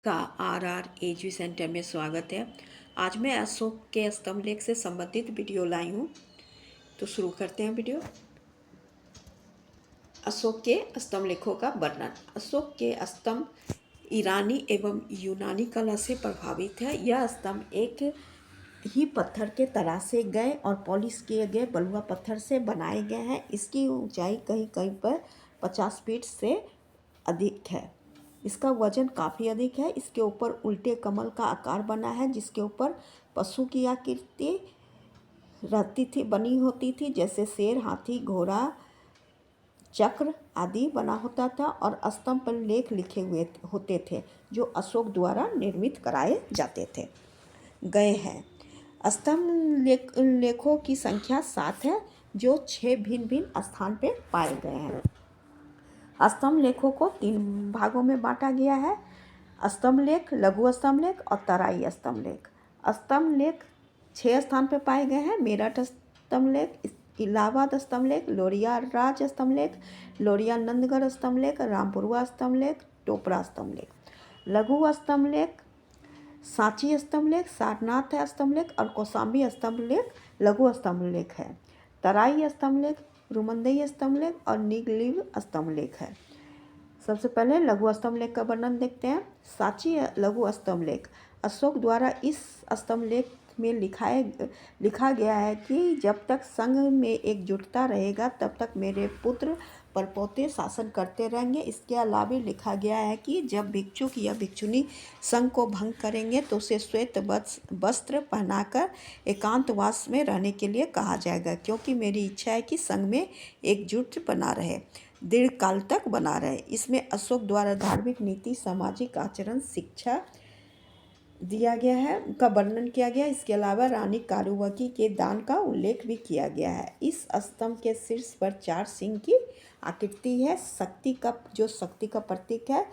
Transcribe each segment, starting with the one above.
का are edu centre में स्वागत है। आज मैं अशोक के स्तंभ लेख से संबंधित वीडियो लाई हूँ। तो शुरू करते हैं वीडियो। अशोक के स्तंभ लेखों का वर्णन। अशोक के स्तंभ ईरानी एवं यूनानी कला से प्रभावित है। यह स्तंभ एक ही पत्थर के तराशे गए और पॉलिश किए गए बलुआ पत्थर से बनाए गए हैं। इसकी ऊंचाई कहीं कहीं पर 50 फीट से अधिक है। इसका वजन काफ़ी अधिक है। इसके ऊपर उल्टे कमल का आकार बना है, जिसके ऊपर पशु की आकृति रहती थी, बनी होती थी, जैसे शेर, हाथी, घोड़ा, चक्र आदि बना होता था। और स्तंभ पर लेख लिखे हुए होते थे जो अशोक द्वारा निर्मित कराए जाते थे गए हैं। स्तंभ लेखों की संख्या 7 है, जो 6 भिन्न भिन्न स्थान पर पाए गए हैं। स्तंभ लेखों को 3 भागों में बांटा गया है: स्तंभ लेख, लघु स्तंभ लेख और तराई स्तंभ लेख। स्तंभ लेख 6 स्थान पर पाए गए हैं: मेरठ स्तंभ लेख, इलाहाबाद स्तंभ लेख, लोरिया राज स्तंभ लेख, लोरिया नंदगढ़ स्तंभ लेख, रामपुरवा स्तंभ लेख, टोपरा स्तंभ लेख। लघु स्तंभ लेख सांची स्तंभ लेख, सारनाथ स्तंभ लेख और कौशाम्बी स्तंभ लेख लघु स्तंभ लेख है। तराई स्तंभ लेख रुमंदेई स्तंभ लेख और निगलिव स्तंभ लेख है। सबसे पहले लघु स्तंभ लेख का वर्णन देखते हैं। सांची लघु स्तंभ लेख। अशोक द्वारा इस स्तंभ लेख में लिखा गया है कि जब तक संघ में एकजुटता रहेगा तब तक मेरे पुत्र परपोते शासन करते रहेंगे। इसके अलावा लिखा गया है कि जब भिक्षुक या भिक्षुनी संघ को भंग करेंगे तो उसे श्वेत वस्त्र पहनाकर एकांतवास में रहने के लिए कहा जाएगा, क्योंकि मेरी इच्छा है कि संघ में एकजुट बना रहे, दीर्घकाल तक बना रहे। इसमें अशोक द्वारा धार्मिक नीति, सामाजिक आचरण, शिक्षा दिया गया है, उनका वर्णन किया गया है। इसके अलावा रानी कारुवकी के दान का उल्लेख भी किया गया है। इस स्तंभ के शीर्ष पर 4 सिंह की आकृति है, जो शक्ति का प्रतीक है।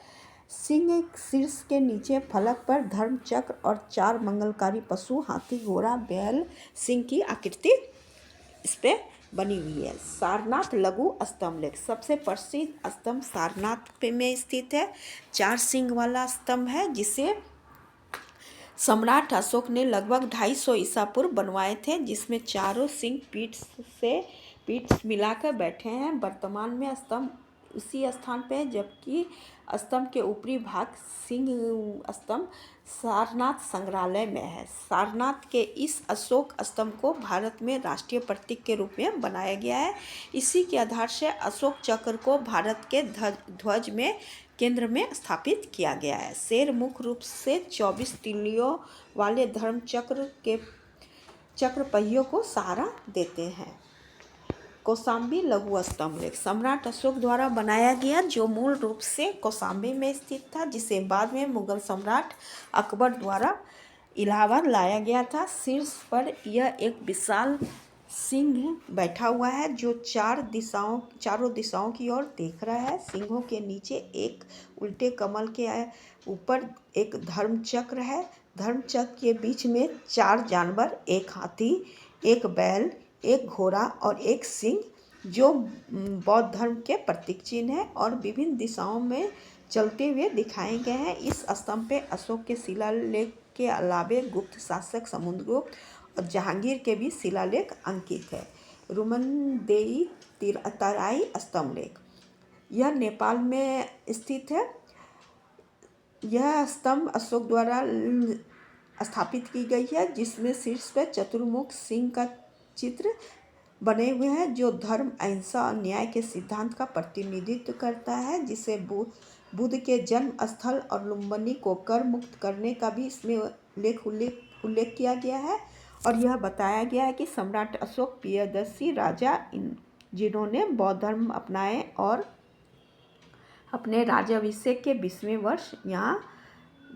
सिंह शीर्ष के नीचे फलक पर धर्म चक्र और 4 मंगलकारी पशु हाथी, घोड़ा, बैल, सिंह की आकृति इस पे बनी हुई है। सारनाथ लघु स्तंभ लेख। सबसे प्रसिद्ध स्तंभ सारनाथ में स्थित है। 4 सिंह वाला स्तंभ है, जिसे सम्राट अशोक ने लगभग 250 ईसा पूर्व बनवाए थे, जिसमें चारों सिंह पीठ मिलाकर बैठे हैं। वर्तमान में स्तंभ उसी स्थान पे है, जबकि स्तंभ के ऊपरी भाग सिंह स्तंभ सारनाथ संग्रहालय में है। सारनाथ के इस अशोक स्तंभ को भारत में राष्ट्रीय प्रतीक के रूप में बनाया गया है। इसी के आधार से अशोक चक्र को भारत के ध्वज में केंद्र में स्थापित किया गया है। शेर मुख्य रूप से 24 तीलियों वाले धर्म चक्र के चक्र पहियों को सहारा देते हैं। कौशाम्बी लघु स्तंभ लेख। सम्राट अशोक द्वारा बनाया गया, जो मूल रूप से कौशाम्बी में स्थित था, जिसे बाद में मुगल सम्राट अकबर द्वारा इलाहाबाद लाया गया था। शीर्ष पर यह एक विशाल सिंह बैठा हुआ है, जो चारों दिशाओं की ओर देख रहा है। सिंहों के नीचे एक उल्टे कमल के ऊपर एक धर्म चक्र है। धर्म चक्र के बीच में 4 जानवर, एक हाथी, एक बैल, एक घोड़ा और एक सिंह, जो बौद्ध धर्म के प्रतीक चिन्ह है और विभिन्न दिशाओं में चलते हुए दिखाए गए हैं। इस स्तंभ पे अशोक के शिलालेख के अलावे गुप्त शासक समुद्रगुप्त और जहांगीर के भी शिलालेख अंकित है। रुमनदेई तराई स्तंभ लेख। यह नेपाल में स्थित है। यह स्तंभ अशोक द्वारा स्थापित की गई है, जिसमें शीर्ष पर चतुर्मुख सिंह का चित्र बने हुए हैं, जो धर्म, अहिंसा और न्याय के सिद्धांत का प्रतिनिधित्व करता है। जिसे बुद्ध के जन्म स्थल और लुम्बिनी को कर मुक्त करने का भी इसमें उल्लेख किया गया है। और यह बताया गया है कि सम्राट अशोक प्रियदर्शी राजा जिन्होंने बौद्ध धर्म अपनाए और अपने राज्याभिषेक के 20वें वर्ष यहाँ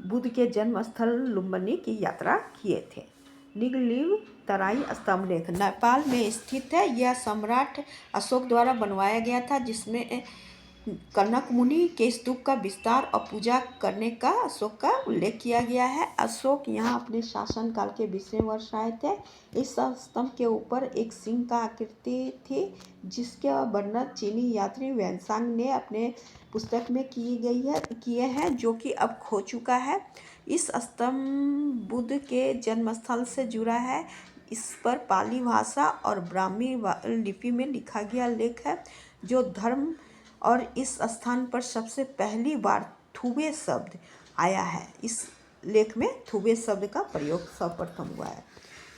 बुद्ध के जन्म स्थल लुम्बिनी की यात्रा किए थे। निगलिव तराई स्तंभ लेख। नेपाल में स्थित है। यह सम्राट अशोक द्वारा बनवाया गया था, जिसमें कनक मुनि के स्तूप का विस्तार और पूजा करने का अशोक का उल्लेख किया गया है। अशोक यहाँ अपने शासनकाल के 20वें वर्ष आए थे। इस स्तंभ के ऊपर एक सिंह का आकृति थी, जिसके वर्णन चीनी यात्री वेनसांग ने अपने पुस्तक में किए हैं, जो कि अब खो चुका है। इस स्तंभ बुद्ध के जन्मस्थल से जुड़ा है। इस पर पाली भाषा और ब्राह्मी लिपि में लिखा गया लेख है, जो धर्म और इस स्थान पर सबसे पहली बार थुबे शब्द आया है। इस लेख में थुबे शब्द का प्रयोग सर्वप्रथम हुआ है।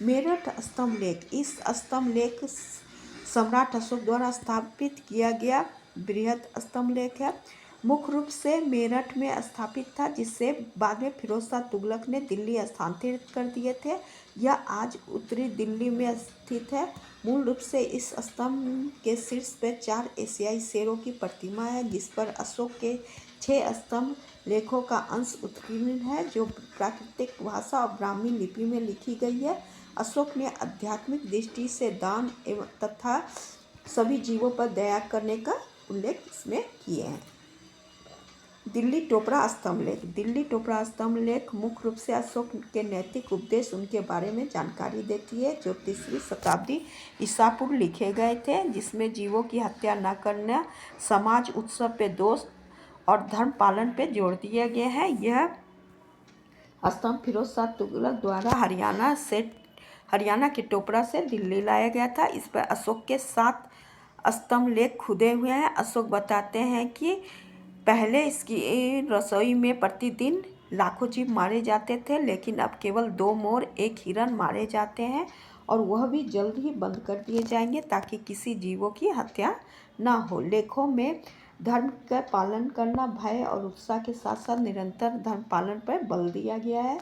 मेरठ स्तंभ लेख। इस स्तंभ लेख सम्राट अशोक द्वारा स्थापित किया गया बृहद स्तंभ लेख है। मुख्य रूप से मेरठ में स्थापित था, जिससे बाद में फिरोज शाह तुगलक ने दिल्ली स्थानांतरित कर दिए थे। यह आज उत्तरी दिल्ली में स्थित है। मूल रूप से इस स्तंभ के शीर्ष पर 4 एशियाई शेरों की प्रतिमा है, जिस पर अशोक के 6 स्तंभ लेखों का अंश उत्कीर्ण है, जो प्राकृतिक भाषा और ब्राह्मी लिपि में लिखी गई है। अशोक ने आध्यात्मिक दृष्टि से दान एवं तथा सभी जीवों पर दया करने का उल्लेख इसमें किए हैं। दिल्ली टोपरा स्तंभ लेख। दिल्ली टोपरा स्तंभ लेख मुख्य रूप से अशोक के नैतिक उपदेश उनके बारे में जानकारी देती है, जो 3वीं शताब्दी ईसा पूर्व लिखे गए थे, जिसमें जीवों की हत्या न करना, समाज उत्सव पे दोष और धर्म पालन पे जोर दिया गया है। यह स्तंभ फिरोज शाह तुगलक द्वारा हरियाणा के टोपरा से दिल्ली लाया गया था। इस पर अशोक के 7 स्तंभ लेख खुदे हुए हैं। अशोक बताते हैं कि पहले इसकी रसोई में प्रतिदिन लाखों जीव मारे जाते थे, लेकिन अब केवल 2 मोर 1 हिरन मारे जाते हैं, और वह भी जल्द ही बंद कर दिए जाएंगे ताकि किसी जीवों की हत्या ना हो। लेखों में धर्म का पालन करना, भय और उत्साह के साथ साथ निरंतर धर्म पालन पर बल दिया गया है।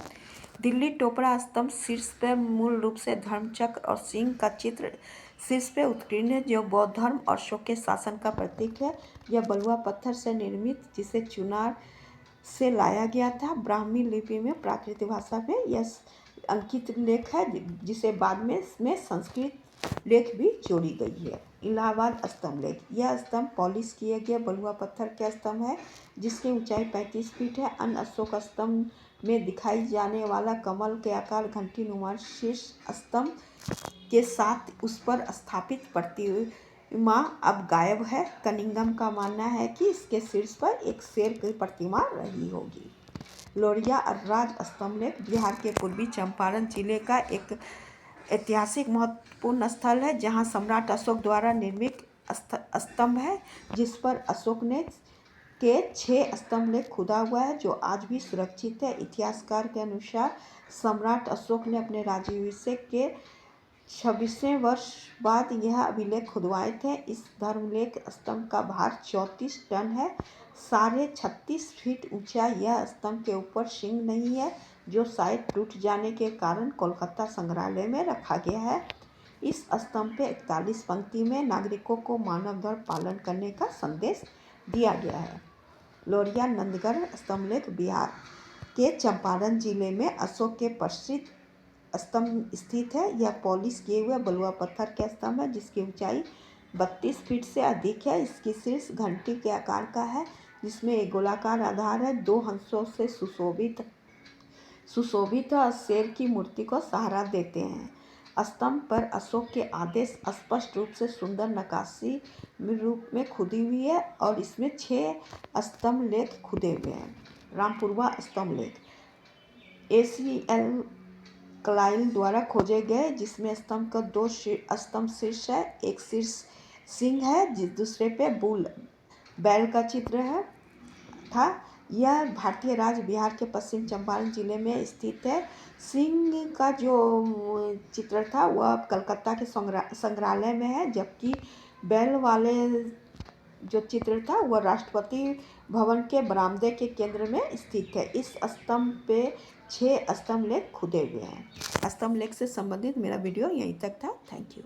दिल्ली टोपरा स्तंभ शीर्ष पर मूल रूप से धर्मचक्र और सिंह का चित्र शीर्ष पे उत्कीर्ण है, जो बौद्ध धर्म और अशोक के शासन का प्रतीक है। यह बलुआ पत्थर से निर्मित, जिसे चुनार से लाया गया था। ब्राह्मी लिपि में प्राकृतिक भाषा में यह अंकित लेख है, जिसे बाद में संस्कृत लेख भी जोड़ी गई है। इलाहाबाद स्तंभ लेख। यह स्तंभ पॉलिश किए गए बलुआ पत्थर के स्तंभ है, जिसकी ऊंचाई 35 फीट है। अन्य अशोक स्तंभ में दिखाई जाने वाला कमल के आकार घंटी नुमा शीर्ष स्तंभ के साथ उस पर स्थापित प्रतिमा अब गायब है। कनिंघम का मानना है कि इसके शीर्ष पर एक शेर की प्रतिमा रही होगी। लोरिया अर्राज स्तंभ लेख। बिहार के पूर्वी चंपारण जिले का एक ऐतिहासिक महत्वपूर्ण स्थल है, जहां सम्राट अशोक द्वारा निर्मित स्तंभ है, जिस पर अशोक ने के 6 स्तंभ लेख खुदा हुआ है, जो आज भी सुरक्षित है। इतिहासकार के अनुसार सम्राट अशोक ने अपने राज्याभिषेक के 26वें वर्ष बाद यह अभिलेख खुदवाए थे। इस धर्मलेख स्तंभ का भार 34 टन है। 36.5 फीट ऊंचा यह स्तंभ के ऊपर सिंह नहीं है, जो शायद टूट जाने के कारण कोलकाता संग्रहालय में रखा गया है। इस स्तंभ पे 41 पंक्ति में नागरिकों को मानव धर्म पालन करने का संदेश दिया गया है। लोरिया नंदगढ़ स्तंभ लेख। बिहार के चंपारण जिले में अशोक के प्रसिद्ध स्तंभ स्थित है। यह पॉलिश किए हुए बलुआ पत्थर के स्तंभ है, जिसकी ऊंचाई 32 फीट से अधिक है। इसकी शीर्ष घंटी के आकार का है, जिसमें एक गोलाकार आधार है। 2 हंसों से सुशोभित शेर की मूर्ति को सहारा देते हैं। स्तंभ पर अशोक के आदेश स्पष्ट रूप से सुंदर नक्काशी रूप में खुदी हुई है, और इसमें 6 स्तंभ लेख खुदे हुए हैं। रामपुरवा स्तंभ लेख। ACL क्लाइल द्वारा खोजे गए, जिसमें स्तंभ का 2 स्तंभ शीर्ष है। एक शीर्ष सिंह है, जिस दूसरे पे बैल का चित्र था। यह भारतीय राज्य बिहार के पश्चिम चंपारण जिले में स्थित है। सिंह का जो चित्र था वह कलकत्ता के संग्रहालय में है, जबकि बैल वाले जो चित्र था वह राष्ट्रपति भवन के बरामदे के केंद्र में स्थित है। इस स्तंभ पे 6 स्तंभ लेख खुदे हुए हैं। स्तंभ लेख से संबंधित मेरा वीडियो यहीं तक था। Thank you.